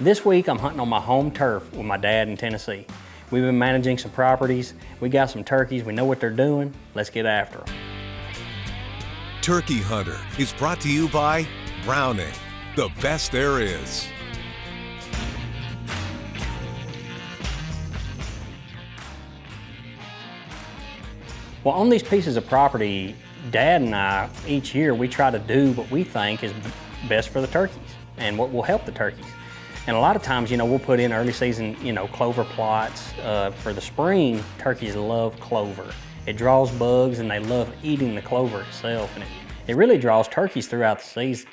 This week I'm hunting on my home turf with my dad in Tennessee. We've been managing some properties, we got some turkeys, we know what they're doing, let's get after them. Turkey Hunter is brought to you by Browning, the best there is. Well, on these pieces of property, Dad and I, each year, we try to do what we think is best for the turkeys and what will help the turkeys. And a lot of times, we'll put in early season, clover plots. For the spring, turkeys love clover. It draws bugs and they love eating the clover itself, and it really draws turkeys throughout the season.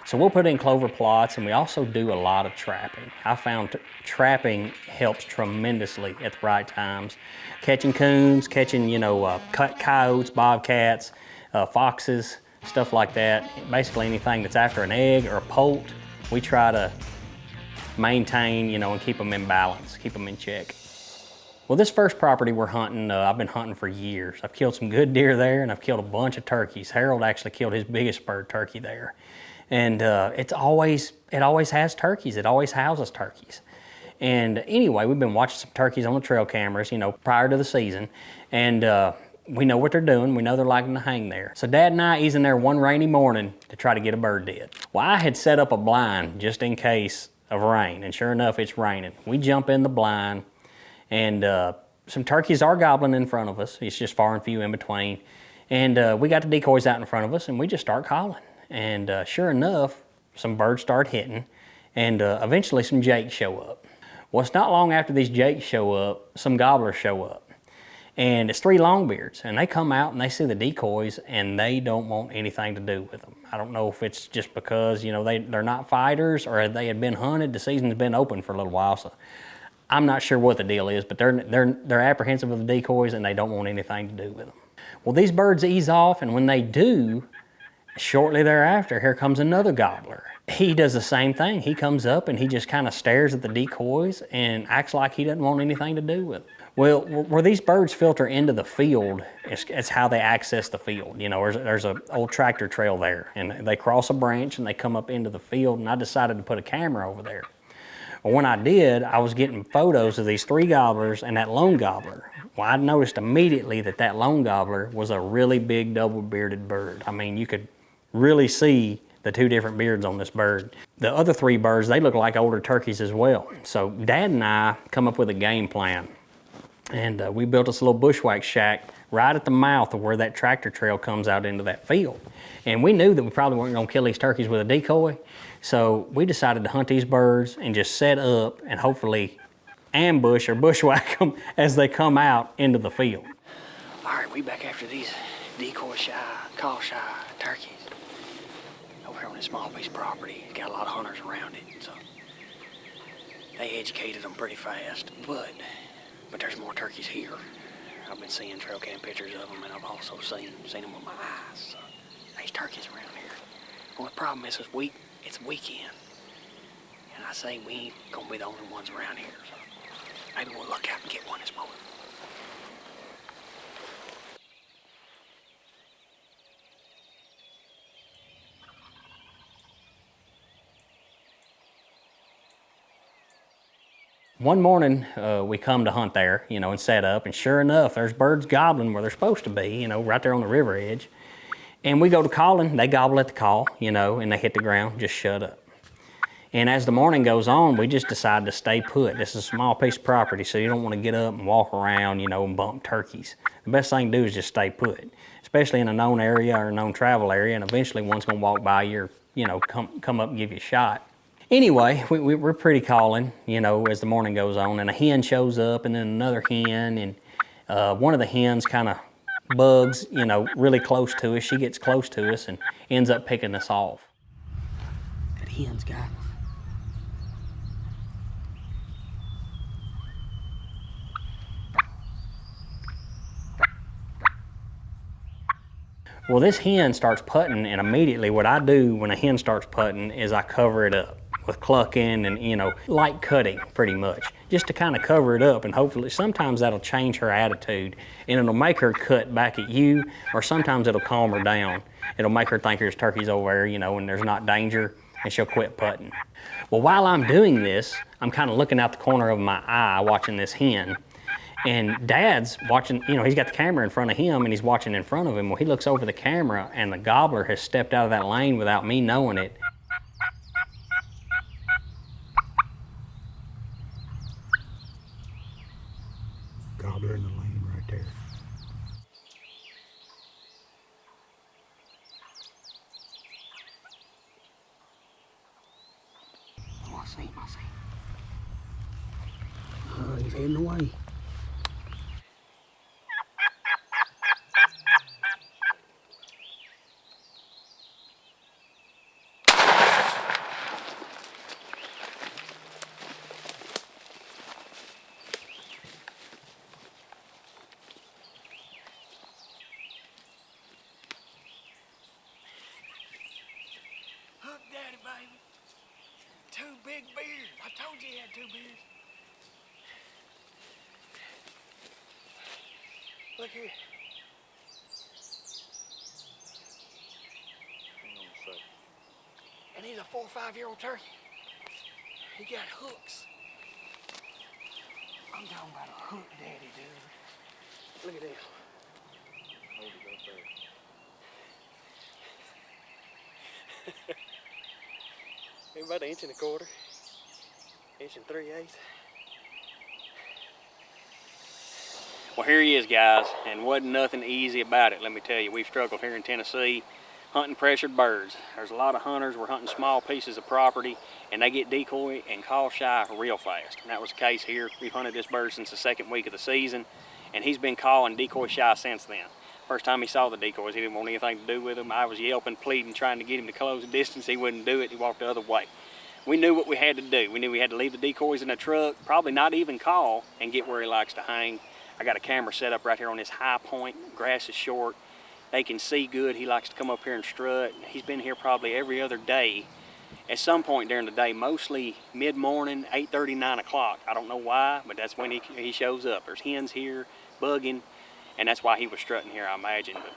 So we'll put in clover plots, and we also do a lot of trapping. I found trapping helps tremendously at the right times. Catching coons, catching, coyotes, bobcats, foxes, stuff like that. Basically anything that's after an egg or a poult, we try to maintain, and keep them in balance, keep them in check. Well, this first property we're hunting, I've been hunting for years. I've killed some good deer there, and I've killed a bunch of turkeys. Harold actually killed his biggest spurred turkey there. And it always has turkeys. It always houses turkeys. And anyway, we've been watching some turkeys on the trail cameras, prior to the season. And we know what they're doing. We know they're liking to hang there. So Dad and I eased in there one rainy morning to try to get a bird dead. Well, I had set up a blind just in case of rain, and sure enough, it's raining. We jump in the blind, and some turkeys are gobbling in front of us. It's just far and few in between. And we got the decoys out in front of us, and we just start calling. And sure enough, some birds start hitting, and eventually some jakes show up. Well, it's not long after these jakes show up, some gobblers show up. And it's 3 longbeards, and they come out and they see the decoys, and they don't want anything to do with them. I don't know if it's just because, they're not fighters, or they had been hunted. The season's been open for a little while, so I'm not sure what the deal is, but they're apprehensive of the decoys, and they don't want anything to do with them. Well, these birds ease off, and when they do, shortly thereafter, here comes another gobbler. He does the same thing. He comes up and he just kind of stares at the decoys and acts like he doesn't want anything to do with them. Well, where these birds filter into the field, it's how they access the field. There's an old tractor trail there, and they cross a branch and they come up into the field, and I decided to put a camera over there. Well, when I did, I was getting photos of these 3 gobblers and that lone gobbler. Well, I noticed immediately that lone gobbler was a really big double-bearded bird. I mean, you could really see the 2 different beards on this bird. The other 3 birds, they look like older turkeys as well. So Dad and I come up with a game plan. And we built this little bushwhack shack right at the mouth of where that tractor trail comes out into that field. And we knew that we probably weren't gonna kill these turkeys with a decoy. So we decided to hunt these birds and just set up and hopefully ambush or bushwhack them as they come out into the field. All right, we back after these decoy shy, call shy turkeys. Over here on this small piece of property, got a lot of hunters around it, so they educated them pretty fast. But there's more turkeys here. I've been seeing trail cam pictures of them, and I've also seen them with my eyes. So there's turkeys around here. Well, the problem is it's weekend, and I say we ain't gonna be the only ones around here. So maybe we'll look out and get one this morning. One morning, we come to hunt there, and set up, and sure enough, there's birds gobbling where they're supposed to be, right there on the river edge. And we go to calling, they gobble at the call, and they hit the ground, just shut up. And as the morning goes on, we just decide to stay put. This is a small piece of property, so you don't want to get up and walk around, and bump turkeys. The best thing to do is just stay put, especially in a known area or a known travel area, and eventually one's gonna walk by you or, come up and give you a shot. Anyway, we're pretty calling, as the morning goes on, and a hen shows up, and then another hen, and one of the hens kind of bugs, really close to us. She gets close to us and ends up picking us off. That hen's got one. Well, this hen starts putting, and immediately what I do when a hen starts putting is I cover it up with clucking and, light cutting pretty much, just to kind of cover it up, and hopefully sometimes that'll change her attitude and it'll make her cut back at you, or sometimes it'll calm her down. It'll make her think there's turkeys over there, and there's not danger and she'll quit putting. Well, while I'm doing this, I'm kind of looking out the corner of my eye watching this hen. And Dad's watching, you know, he's got the camera in front of him and he's watching in front of him. Well, he looks over the camera and the gobbler has stepped out of that lane without me knowing it. Gobbler in the lane right there. Oh, I see him, I see him. He's heading away. Daddy, baby. 2 big beards. I told you he had 2 beards. Look here. Hang on a second. And he's a 4 or 5-year-old turkey. He got hooks. I'm talking about a hook daddy, dude. Look at this. Hold it up there. About 1 1/4 inch, 1 3/8. Well, here he is, guys, and wasn't nothing easy about it, let me tell you. We've struggled here in Tennessee hunting pressured birds. There's a lot of hunters, we're hunting small pieces of property, and they get decoy and call shy real fast. And that was the case here. We've hunted this bird since the 2nd week of the season, and he's been calling decoy shy since then. First time he saw the decoys, he didn't want anything to do with them. I was yelping, pleading, trying to get him to close the distance. He wouldn't do it. He walked the other way. We knew what we had to do. We knew we had to leave the decoys in the truck, probably not even call, and get where he likes to hang. I got a camera set up right here on this high point. Grass is short. They can see good. He likes to come up here and strut. He's been here probably every other day at some point during the day, mostly mid-morning, 8:30, 9 o'clock. I don't know why, but that's when he shows up. There's hens here bugging, and that's why he was strutting here, I imagine. But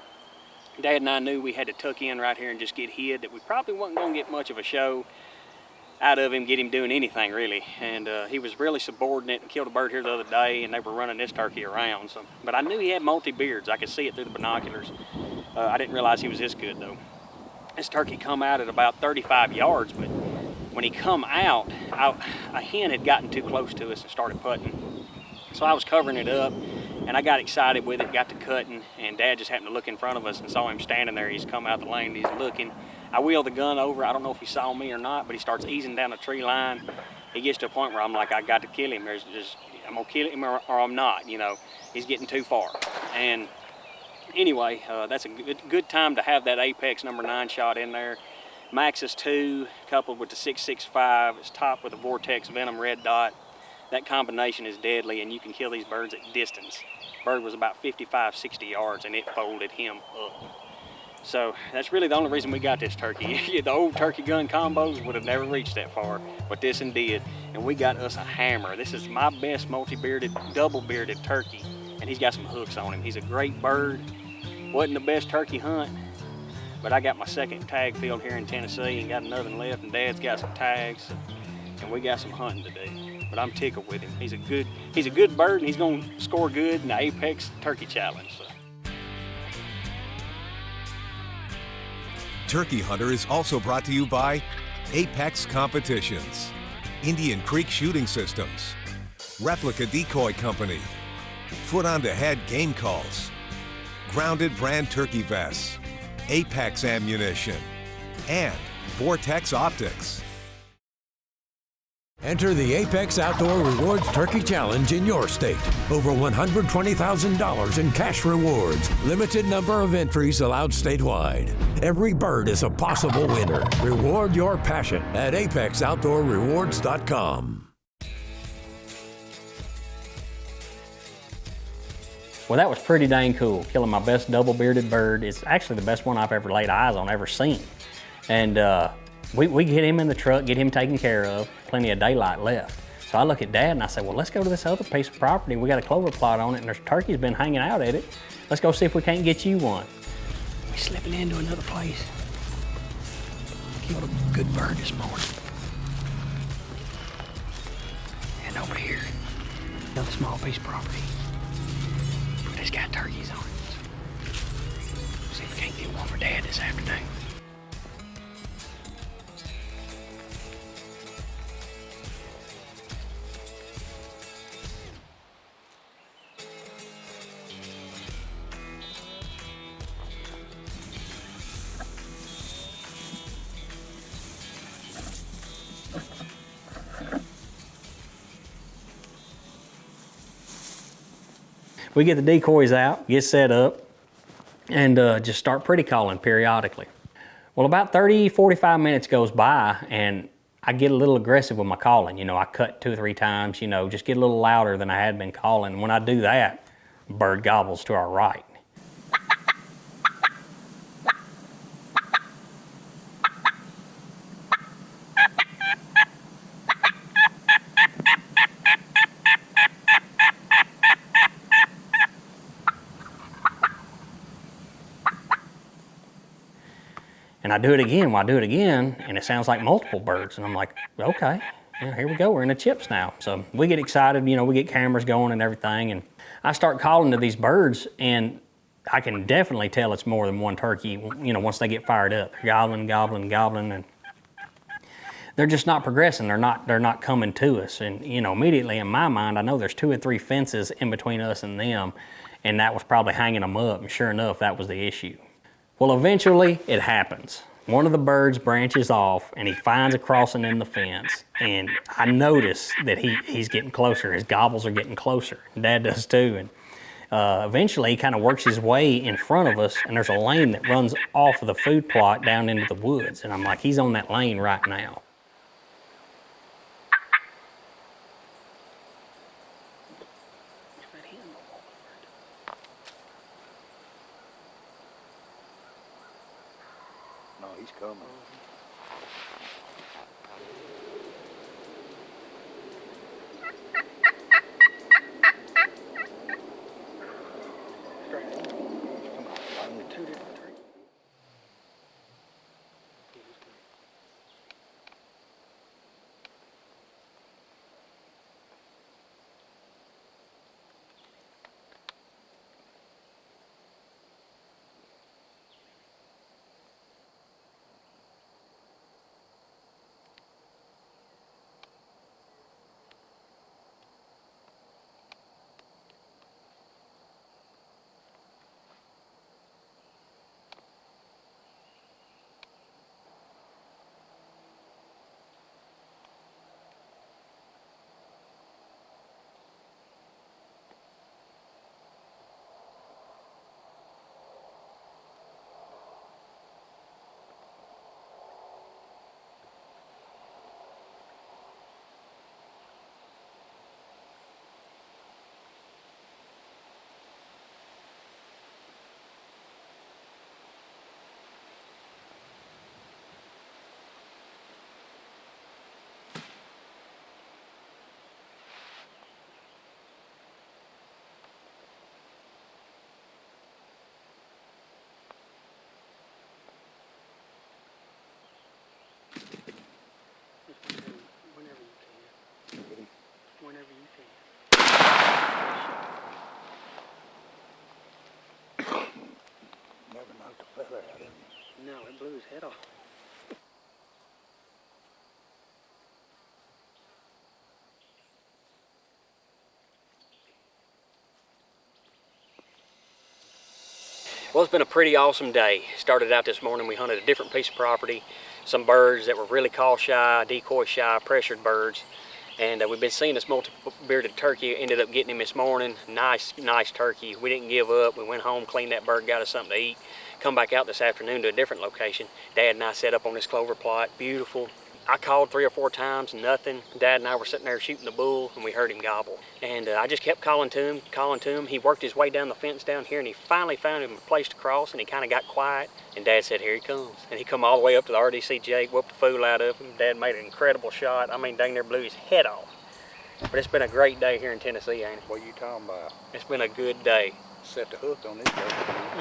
Dad and I knew we had to tuck in right here and just get hid, that we probably wasn't going to get much of a show out of him, get him doing anything really. And he was really subordinate and killed a bird here the other day, and they were running this turkey around. So, but I knew he had multi-beards. I could see it through the binoculars. I didn't realize he was this good though. This turkey come out at about 35 yards, but when he come out, a hen had gotten too close to us and started putting. So I was covering it up, and I got excited with it, got to cutting, and Dad just happened to look in front of us and saw him standing there. He's come out the lane, he's looking. I wheeled the gun over. I don't know if he saw me or not, but he starts easing down the tree line. He gets to a point where I'm like, I got to kill him. I'm gonna kill him or I'm not, you know. He's getting too far. And anyway, that's a good time to have that Apex number 9 shot in there. Maxus 2 coupled with the 6.65. It's topped with a Vortex Venom red dot. That combination is deadly, and you can kill these birds at distance. Bird was about 55, 60 yards, and it folded him up. So that's really the only reason we got this turkey. The old turkey gun combos would have never reached that far, but this one did. And we got us a hammer. This is my best multi-bearded, double-bearded turkey, and he's got some hooks on him. He's a great bird. Wasn't the best turkey hunt, but I got my 2nd tag field here in Tennessee and got another one left, and Dad's got some tags, and we got some hunting to do. But I'm tickled with him. He's a good bird, and he's gonna score good in the Apex Turkey Challenge. So. Turkey Hunter is also brought to you by Apex Competitions, Indian Creek Shooting Systems, Replica Decoy Company, Foot on the Head Game Calls, Grounded Brand Turkey Vests, Apex Ammunition, and Vortex Optics. Enter the Apex Outdoor Rewards Turkey Challenge in your state. Over $120,000 in cash rewards. Limited number of entries allowed statewide. Every bird is a possible winner. Reward your passion at apexoutdoorrewards.com. Well, that was pretty dang cool. Killing my best double-bearded bird. It's actually the best one I've ever laid eyes on, ever seen. And we get him in the truck, get him taken care of, plenty of daylight left. So I look at Dad and I say, well, let's go to this other piece of property. We got a clover plot on it and there's turkeys been hanging out at it. Let's go see if we can't get you one. We're slipping into another place. killed a good bird this morning. And over here, another small piece of property. It's got turkeys on it. See if we can't get one for Dad this afternoon. We get the decoys out, get set up, and just start pretty calling periodically. Well, about 30, 45 minutes goes by, and I get a little aggressive with my calling. You know, I cut 2 or 3 times, you know, just get a little louder than I had been calling. When I do that, a bird gobbles to our right. And I do it again, well, I do it again, and it sounds like multiple birds. And I'm like, okay, yeah, here we go, we're in the chips now. So we get excited, you know, we get cameras going and everything, and I start calling to these birds, and I can definitely tell it's more than one turkey, you know, once they get fired up. They're gobbling, gobbling, gobbling, and they're just not progressing. They're not coming to us. And, you know, immediately in my mind, I know there's 2 or 3 fences in between us and them, and that was probably hanging them up, and sure enough, that was the issue. Well, eventually it happens. One of the birds branches off and he finds a crossing in the fence, and I notice that he's getting closer. His gobbles are getting closer. Dad does too. And eventually he kind of works his way in front of us, and there's a lane that runs off of the food plot down into the woods. And I'm like, he's on that lane right now. No, he's coming. Whenever you can. Never knocked a feather out of him. No, it blew his head off. Well, it's been a pretty awesome day. Started out this morning, we hunted a different piece of property, some birds that were really call shy, decoy shy, pressured birds. And we've been seeing this multi-bearded turkey. Ended up getting him this morning. Nice turkey. We didn't give up. We went home, cleaned that bird, got us something to eat. Come back out this afternoon to a different location. Dad and I set up on this clover plot. Beautiful. I called 3 or 4 times, nothing. Dad and I were sitting there shooting the bull, and we heard him gobble. And I just kept calling to him. He worked his way down the fence down here, and he finally found him a place to cross, and he kind of got quiet. And Dad said, here he comes. And he come all the way up to the RDC Jake, whooped the fool out of him. Dad made an incredible shot. I mean, dang near blew his head off. But it's been a great day here in Tennessee, ain't it? What are you talking about? It's been a good day. set the hook on these guys.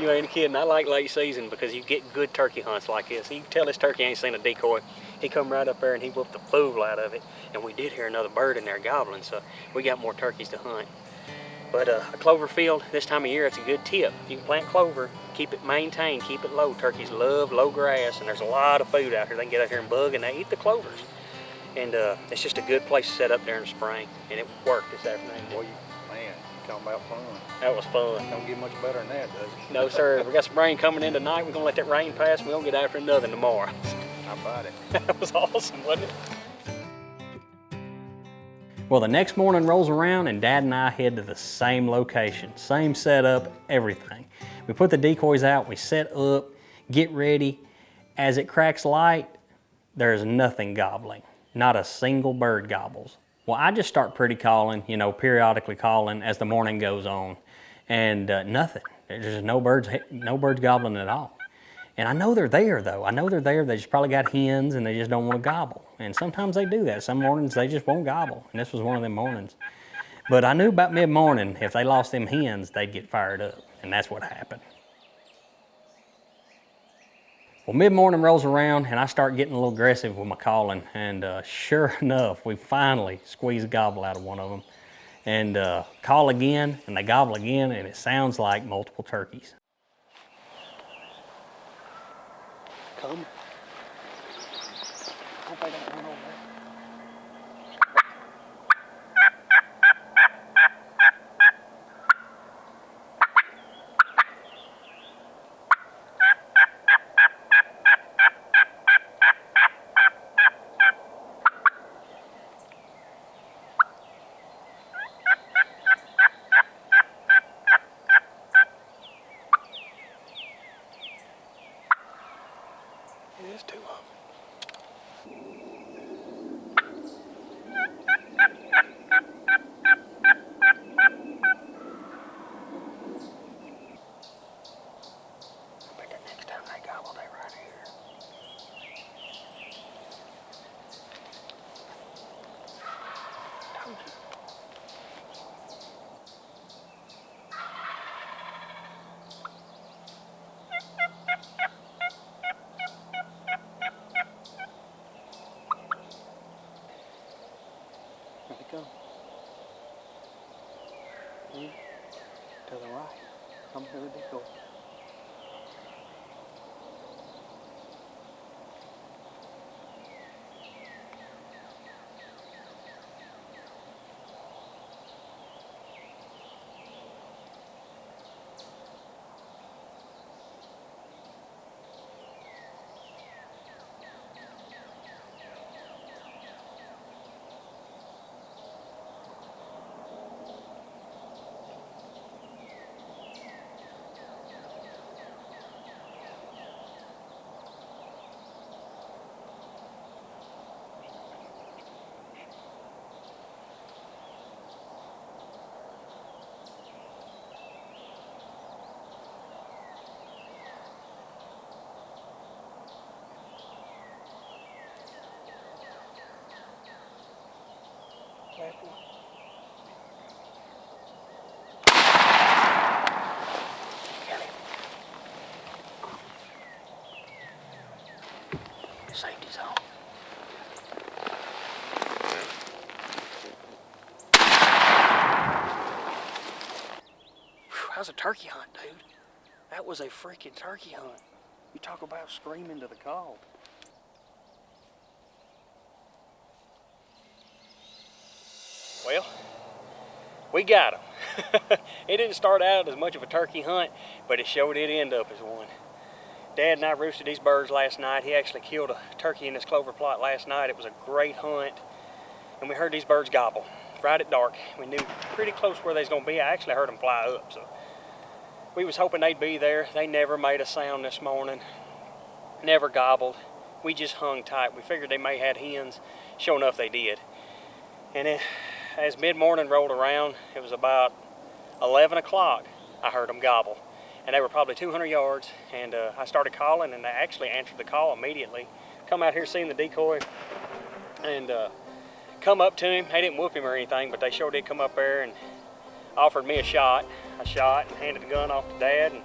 You ain't kidding. I like late season because you get good turkey hunts like this. You can tell this turkey ain't seen a decoy. He come right up there and he whooped the fool out of it. And we did hear another bird in there gobbling, so we got more turkeys to hunt. But a clover field, this time of year, it's a good tip. If you can plant clover, keep it maintained, keep it low. Turkeys love low grass, and there's a lot of food out here. They can get out here and bug, and they eat the clovers. And it's just a good place to set up there in the spring. And it worked this afternoon. Boy, man, you talking about fun. That was fun. Don't get much better than that, does it? No, sir. We got some rain coming in tonight. We're going to let that rain pass, and we're going to get after another tomorrow. How about it? That was awesome, wasn't it? Well, the next morning rolls around and Dad and I head to the same location, same setup, everything. We put the decoys out, we set up, get ready. As it cracks light, there's nothing gobbling. Not a single bird gobbles. Well, I just start pretty calling, periodically calling as the morning goes on, and nothing. There's just no birds gobbling at all. And I know they're there though. I know they're there. They just probably got hens and they just don't want to gobble. And sometimes they do that. Some mornings they just won't gobble. And this was one of them mornings. But I knew about mid-morning, if they lost them hens, they'd get fired up. And that's what happened. Well, mid-morning rolls around and I start getting a little aggressive with my calling. And sure enough, we finally squeeze a gobble out of one of them. And call again, and they gobble again, and it sounds like multiple turkeys. Come. Hope I don't run over there. There's two of them. I bet that next time they gobble, they right here. Told you. There they go. To the right. Come here, they go. Last one. Got it. Safety zone. How's a turkey hunt, dude? That was a freaking turkey hunt. You talk about screaming to the call. Well, we got them. It didn't start out as much of a turkey hunt, but it sure did end up as one. Dad and I roosted these birds last night. He actually killed a turkey in this clover plot last night. It was a great hunt, and we heard these birds gobble right at dark. We knew pretty close where they was gonna be. I actually heard them fly up, so we was hoping they'd be there. They never made a sound this morning, never gobbled. We just hung tight. We figured they may have had hens. Sure enough, they did. And as mid-morning rolled around, it was about 11 o'clock, I heard them gobble. And they were probably 200 yards, and I started calling, and they actually answered the call immediately. Come out here seeing the decoy, and come up to him. They didn't whoop him or anything, but they sure did come up there, and offered me a shot. I shot and handed the gun off to Dad, and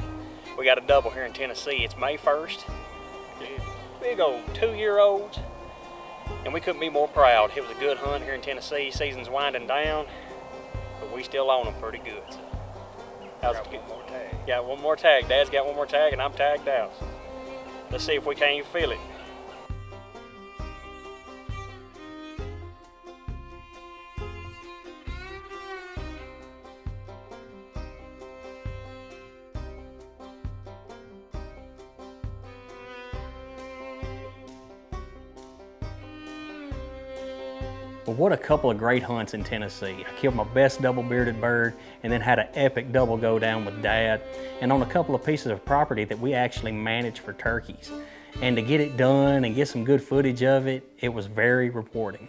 we got a double here in Tennessee. It's May 1st. Big old 2-year-olds, and we couldn't be more proud. It was a good hunt here in Tennessee. Season's winding down, but we still own them pretty good. So, Got one more tag. got one more tag. Dad's got one more tag, and I'm tagged out. Let's see if we can't even feel it. Well, what a couple of great hunts in Tennessee. I killed my best double-bearded bird and then had an epic double go down with Dad, and on a couple of pieces of property that we actually managed for turkeys. And to get it done and get some good footage of it, it was very rewarding.